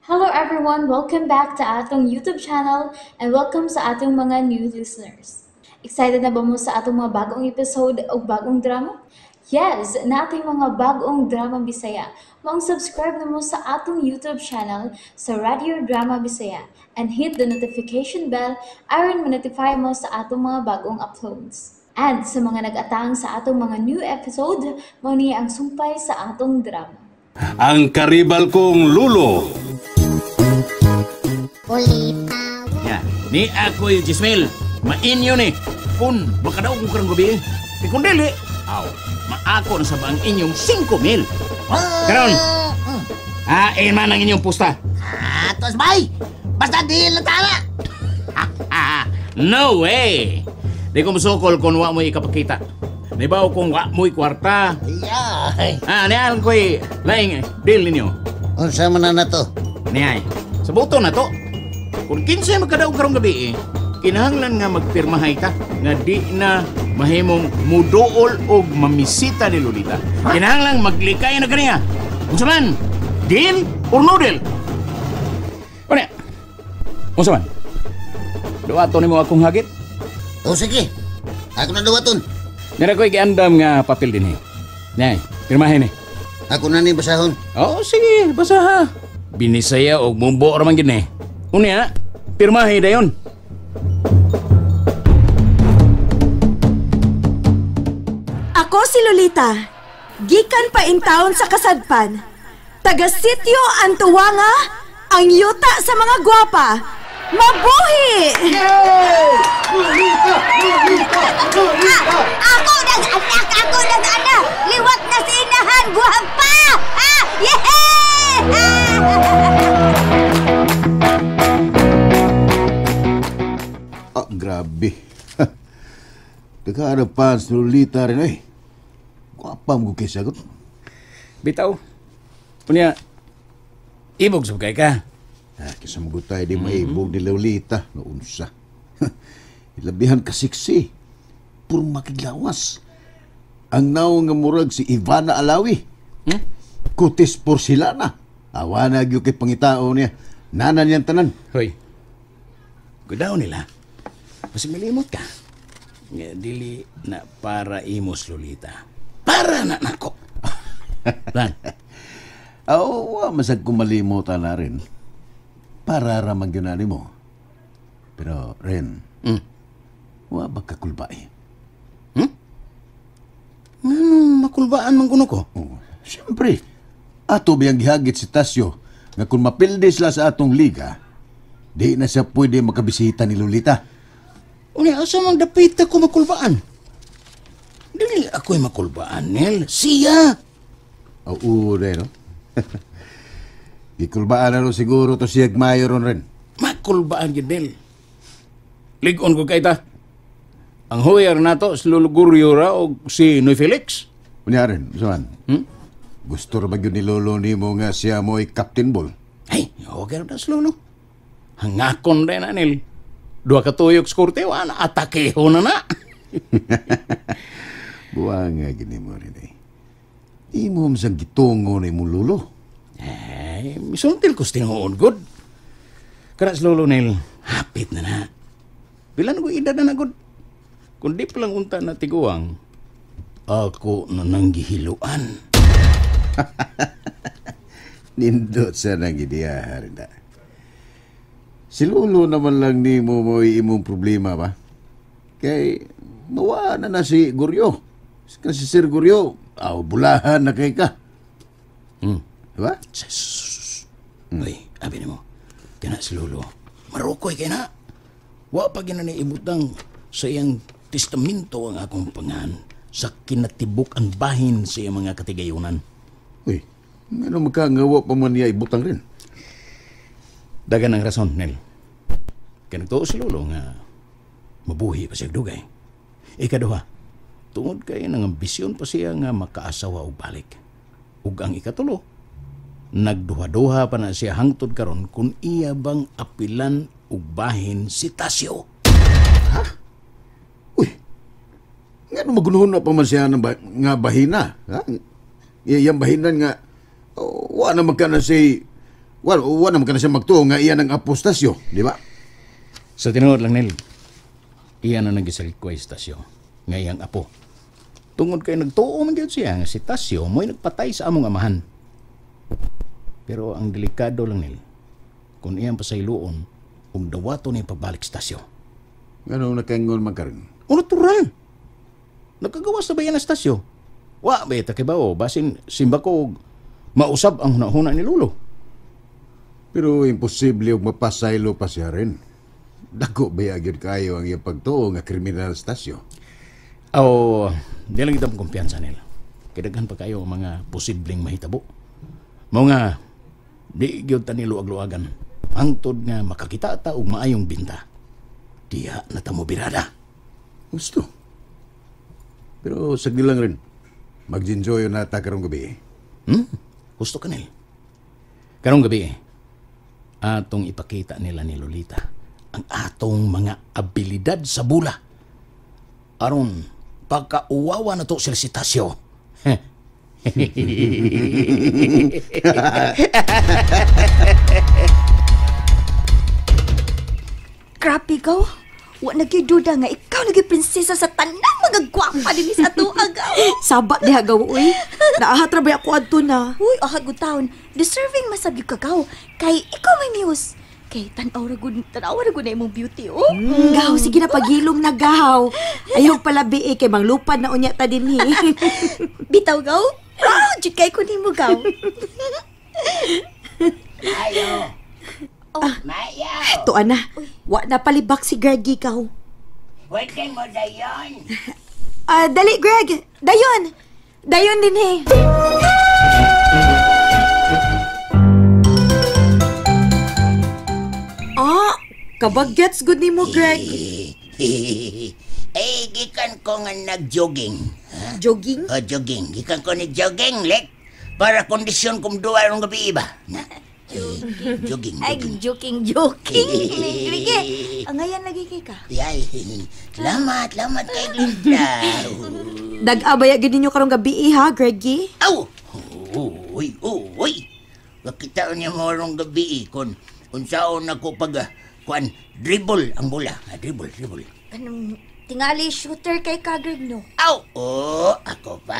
Hello everyone, welcome back to atong YouTube channel and welcome sa atong mga new listeners. Excited na ba mo sa atong mga bagong episode o bagong drama? Yes, na ating mga bagong drama Bisaya. Mag-subscribe na mo sa atong YouTube channel sa Radio Drama Bisaya and hit the notification bell aron ma-notify mo sa atong mga bagong uploads. And sa mga nag-atang sa atong mga new episode, mao ni ang sumpay sa atong drama. Ang karibal kong lulo. Ulitaw. Ya, ni ako yung Jismel. Mainyo ni. Kung baka daw kung karang gabi. Di kung dili, aw, maako na sa bang inyong 5,000. Karon, hain man ang inyong pusta. Tos bay. Basta di latala. No way. Di ko masukol kung wa mo ikapakita. Di ba kung wa mo'y kwarta? Yay. Niyan ko'y laing deal ninyo. Unsa man na to? Niyay, sa buto na to. Kung kinsay magkadaog karong gabi kinahanglan nga magpirmahay ka nga di na mahimong muduol o mamisita ni Lolita. Kinahanglan maglikay na kaniya. Unsa man? Deal or no deal? Ano? Unsa man? Duwato nimo akong hagit? O sige. Ako na duwaton. Nira ko'y giandam nga papel din Niyay, pirmahin Ako na ni basahon. Oh, sige, basa ha. Binisaya o mumbo raman gini. Unya, pirmahi dayon. Ako si Lolita. Gikan pa in town sa Kasadpan. Taga sityo ang tuwanga, ang yuta sa mga gwapa. Mabuhi! Ako nag-anak! Ako nag-anak! Liwat na si inahan! Guwapa! Grabe. Nagkaarapan sa Lolita rin ay. Guwapa mo kay sagot. Bitaw. Unya, ibog sa kay ka. Kisa magutay di maibog ni Lolita. Naunsa. Ilabihan ka siksi. Puro makiglawas. Ang naong nga murag si Ivana Alawi. Kutis porcelana. Awana gyud kay pangitao niya. Nanan niyang tanan. Hoy. Kudaw nila. Mas milimot ka. Nga dili na para imos Lolita. Para na nako. Lan. Wa masag kumalimutan na rin. Para ramang ginani mo. Pero, Ren, wa ba kakulbay? Anong makulbaan man kuno ko? Siyempre, ato biyang gihagit si Tasyo nga kung mapilde sila sa atong liga, di na siya pwede makabisita ni Lolita. Unya, asa mang dapit ako makulbaan? Dili ako'y makulbaan, Nel. Siya! Oo, Ren, no? Gikulbaan na rin siguro to siyag mayor ron, Ren. Makulbaan yun, Nel. Ligon ko kay ta. Ang huyar na to, si Luluguryo ra o si Noy Felix. Unya rin, saan? Gusto rin ba yun ni Lolo ni mo nga siya mo'y Captain Ball? Ay, okay na si Lolo. Hangakon rin na, Nel. Dua katuyok sa korte, wala atakeho na na. Buwang nga gini mo rin eh. Imo masang gitungo na mo Lolo. Ay, misuntil ko sa tingoon, good. Kaya si Lolo, Nel, hapit na na. Bilan ko edad na na, good. Kung di palang unta na tiguang, ako na nanggihiluan. Nindot sa nang idiyahan na. Si Lolo naman lang ni mo imong problema ba? Kay mawa na si Guryo. Kasi Sir Guryo, bulahan na kay ka. Diba? Uy, abi ni mo, kaya na si Lolo, marukoy kaya na. Wa pa ginaniibutang sa iyang testamento ang akong pangan sa kinatibuk ang bahin sa iyang mga katigayunan. Uy, ano magkangawa pa man niya ibutang rin? Dagan ang rason, Nel. Kaya nagtuo si Lolo nga mabuhi pa siya dugay. Ikaduha, tungod kay nang ambisyon pa siya nga makaasawa og balik. Ug ang ikatulo, nagduha-duha pa na siya hangtod karon kung iya bang apilan ug bahin si Tasyo. Uy, nga magunuhon na pa man siya nga bahina. Ha? Iyang bahinan nga, wa na magka na si Wala naman ka na siya magtuo nga iyan ang apostasyo, di ba? Sa tinuod lang, Nel, iyan na nag-isalikway sa Tasyo, nga iyang apo. Tungod kay nagtuo man gyud siya nga si Tasyo mo'y nagpatay sa among amahan. Pero ang delikado lang, Nel, kung iyang pasayloon, ug dawato ni pabalik sa Tasyo. Anong nakaingon man karon? O natural. Nagkagawas na ba yan ang Tasyo? Wa, beta kay bao, basin simba ko mausab ang hunahuna ni Lolo. Pero imposible og mapasaylo pa siya rin. Dako ba yagid kayo ang iyang pagtuo nga kriminal sa Tasyo? Di lang kita kumpiyansa nila. Kidaghan pa kayo ang mga posibleng mahitabo. Mao nga, di gyud ta niluag-luagan. Hangtod nga makakita ta og maayong binta. Diha na ta mo birada. Gusto. Pero sagdi lang rin. Mag-enjoy na ta karong gabi. Gusto ka nila. Karong gabi, atong ipakita nila ni Lolita ang atong mga abilidad sa bula. Aron, pagkauwawa na to sila si Tasyo. Grabe ka. Wa nagiduda nga ikaw nagi prinsesa sa tanang mga gwapa din sa ato agaw. Sabat diha gaw, uy. Naahat ra ba ako adto na? Uy, ahag taon. Deserving masabyo ka gaw. Kay ikaw may muse. Kay tanaw ra gud na imong beauty, oh. Gaw, sige na pagilom na gaw. Ayaw pala bii kay manglupad na unya ta dinhi. Bitaw gaw. Proud jud kay ko nimo gaw. Ayo. Mayaw. Tuan na. Wa na palibak si Greg ikaw. Pwede mo dayon. Dali, Greg. Dayon. Dayon din eh. Kabaggets good ni mo, Greg. Gikan ko nga nag-jogging. Ha? Jogging? Jogging. Gikan ko nag-jogging, lek. Para kondisyon kong duwa rong gabi iba. Jogging. Ay, joking. Sige. Ngayon lagi kay ka. Yay. Salamat kay Glinda. Dag-abaya gid ninyo karong gabi ha, Greggy? Aw! Uy. Nakita niya mo rong gabi kung unsaon ako pag dribble ang bola. Dribble. Anong tingali shooter kay ka, Greg, no? Aw! Ako pa.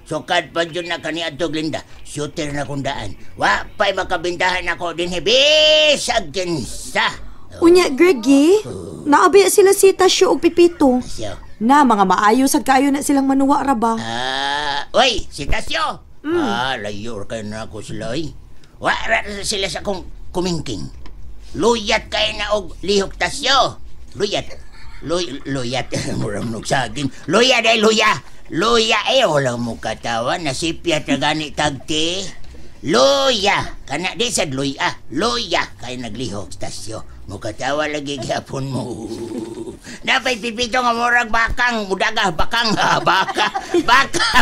Sukad pa dyan na kaniadto, Glinda. Shooter na kundaan. Wa pa'y makabintahan ako din bisag kinsa. Unya, Greggy, naabaya sila si Tasyo o Pipito. Tasyo. Na, mga maayos at kayo na silang manuwa ra ba? Uy, si Tasyo. Layor kayo na ako sila, eh. Wa sila sa kumingking. Luyat kayo na og lihok, Tasyo. Luyat. Murang nugsaging. Luya. Walang mo katawa. Nasipya tagani tagti. Luya. Kana di sad luya. Luya. Kayo naglihok, Tasyo. Mukatawa lagi gihapon mo. Napay Pipito nga murag bakang mudaga. Bakang.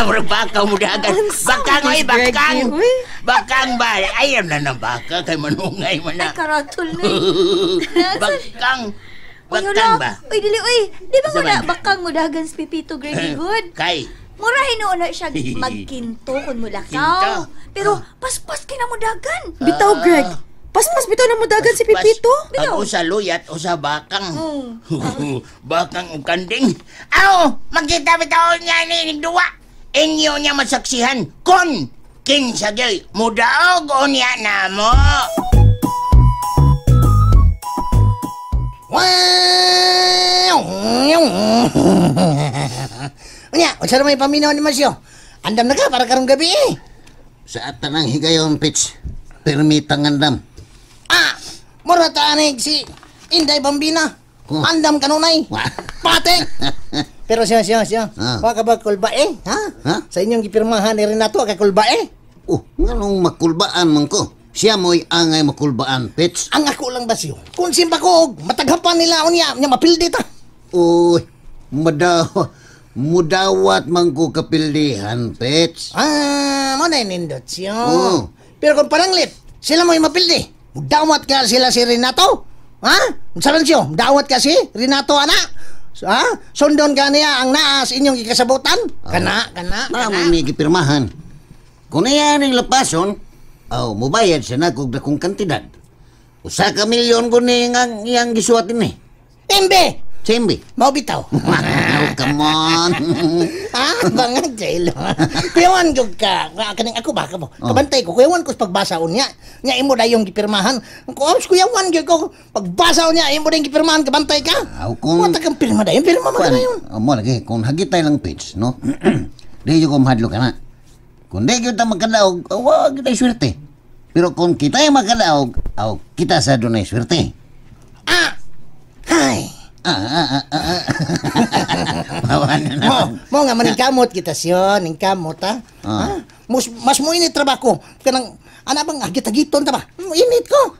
Murag bakang mudaga. Bakang. Bakang ba? Ayam na ng baka. Kay manungay man na. Ay, karatol na. Bakang ba? Uy, dili, di ba Saman? bakang mudagan si Pipito, Greg, good? Kay. Murahin noon na siya magkinto kung mulakaw. Kinto? Pero paspas kinamudagan. Bitaw, Greg. Paspas bitaw na mudagan si Pipito. Ang usa luyat, usa bakang. Bakang o kanding. Aw! Magkita bitaw niya ni duwa. Inyo niya masaksihan kon kinsa gay mudaog o niya na mo. Unya, unsa may paminaw ni Masyo? Andam na ka para karong gabi eh. Sa tanang higayon, Pitch, permitang andam. Mura tanig si Inday Bambina. Andam kanunay. Pate. Pero siya. Wa ka ba kulbae? Ha? Sa inyong gipirmahan ni Renato kay kulbae? Anong makulbaan man ko? Siya mo'y angay makulbaan, Pitch. Ang ako lang ba siyo? Kung simba ko, mataghapan nila unya mapildi ta. Uy, mudawat man ko kapildihan, Pitch. Mo na nindot siyo. Oo. Pero kung pananglit, sila mo'y mapildi. Dawat ka sila si Renato? Ha? Sabi siyo, dawat ka si Renato, anak? Ha? Sundon ka niya ang naas inyong ikasabutan? Kana. Naman may gipirmahan. Kung iyan ang lapason, mubayad siya na kung dakong kantidad. Usa ka milyon ko ni iyang gisuat ini. Embe! Simbi. Mau bitaw. Oh, come on. Bangag jail. Kuyawan jud ka. Kaning ako ba ka mo. Kabantay ko kuyawan ko sa pagbasa unya. Nya imo dayong gipirmahan. Ko kuyawan jud ko pagbasa unya imo dayong gipirmahan kabantay ka. Kung Wata kang pirma dayon, pirma mo dayon. Mo lagi kung hagitay lang page, no? Di ko mahadlo ka na. Kung di kita magkadaog, wag kita swerte. Pero kung kita ay magkadaog, kita sa dunay swerte. Hay. Bawa na naman. Mo nga maning kamot kita siyon, ning kamot ha. Mas mo init trabaho kanang ana bang agit-agiton ta ba? Init ko.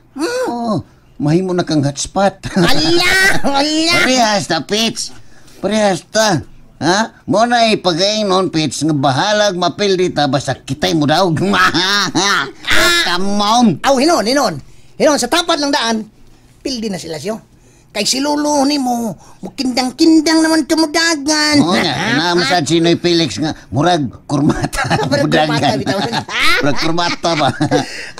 Mahimo na kang hotspot. Ala. Parehas ta, Pits. Parehas ta. Ha? Mo na ipagaing noon, Pits, nga bahalag mapildi ta basta kitay mo daw. Come on. Aw hinon. Hinon sa tapat lang daan. Pildi na sila siyo. Kay si Lolo ni mo, mukindang-kindang naman tumudagan. Namasad sino'y Felix nga, murag kurmata. Mudagan. Murag kurmata ba?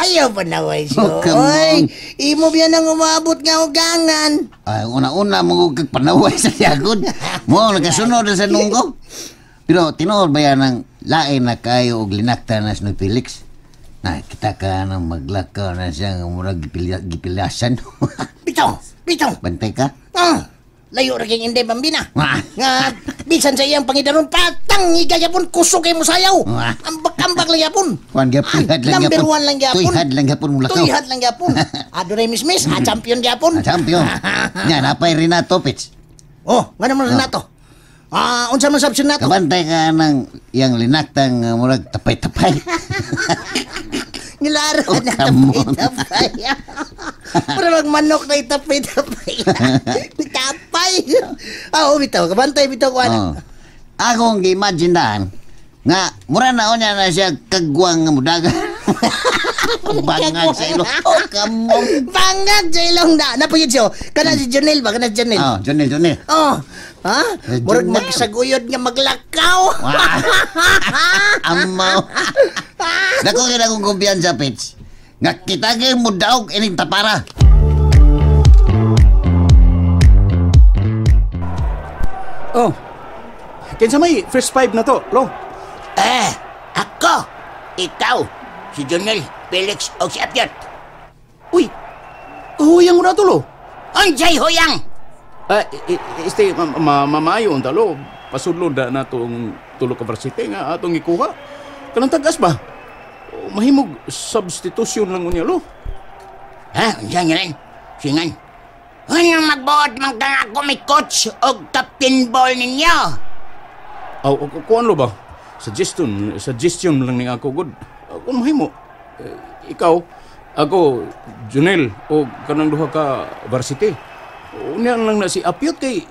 Ayaw pa na, siyo. Come on. Imo biyan ang umabot nga ugangan. Una-una, mga panaway sa yagod. Mo, nagkasunod na sa nunggo. Pero tinuod ba yan ang lain na kayo o linakta na sino'y Felix? Kita ka na maglakaw na siya nga murag gipilasan. Bitaw. Bantay ka? Layo ra kay Inday Bambina. Nga bisan sa iyang pangidaron patang igayapon kusog kay mo sayaw. Ambak-ambak lang yapon. Kuan gyapon lang gyapon. Number 1 lang yapon. Tuyhad lang gyapon mula ka. Tuyhad lang yapon. Adore mismis, champion yapon. Champion. Nya napay Renato Pits. Ngano man Renato? Unsa man sabsin nato? Kabantay ka ng iyang linaktang murag tapay-tapay. Nilaran na tapay-tapay. Para magmanok na itapay-tapay. Tapay. Bitaw. Kabantay, bitaw ko anak. Akong gi-imagine daan nga mura na onya na siya kagwang nga mudaga. Bangag sa ilong. Come on. Bangag sa ilong na. Napagid siyo. Kana si Jonel ba? Kana si Jonel. Jonel. Murag magsaguyod nga maglakaw. Amaw. Dako kaya kong kumpiyansa, Pits. Nga kita kayo mo daog ining tapara. Kinsa may first five na to, Lo? Ako. Ikaw. Si Jonel, Felix, o si Apiot. Uy, huyang mo na to, Lo. Anjay huyang. Mamayo ang talo. Pasudlo na itong tulo ka varsity nga atong ikuha. Kanang tagas ba? Mahimog substitution lang unya, Lo. Diyan yan. Singan. Ano magbuot man ka ako may coach o captain ball ninyo? Kuan, Lo ba? Suggestion lang ni ako, good. Kung mahimo, ikaw, ako, Junel, o kanang duha ka varsity. Unya lang na si Apiot kay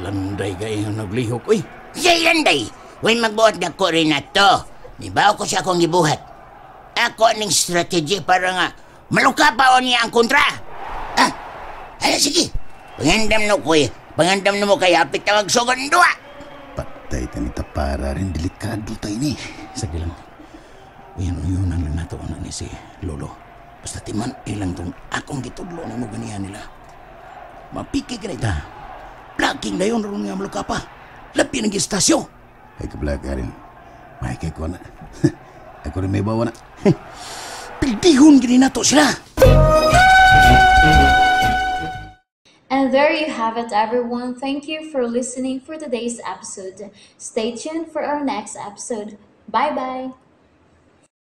landay kay naglihok, uy. Si Landay, when magbuot na ko rin na to, nibaw ko siya akong gibuhat. Ako ning strategy para nga maluka pa o niya ang kontra. Sige. Pangandam na mo kay Apit tawag sugon duwa. Patay tanita para rin delikado tayo ni. Sige lang. Yun lang nato na ni si Lolo. Basta timan ilang tong akong gitudlo na mo ganihan nila. Mapiki ka na ita. Plaking na yun ron nga maluka pa. Lapi ng istasyo. Ay kablag ka rin. Mahikay ko na. Ako rin may bawa na. Pildihon gini nato sila. And there you have it, everyone. Thank you for listening for today's episode. Stay tuned for our next episode. Bye-bye.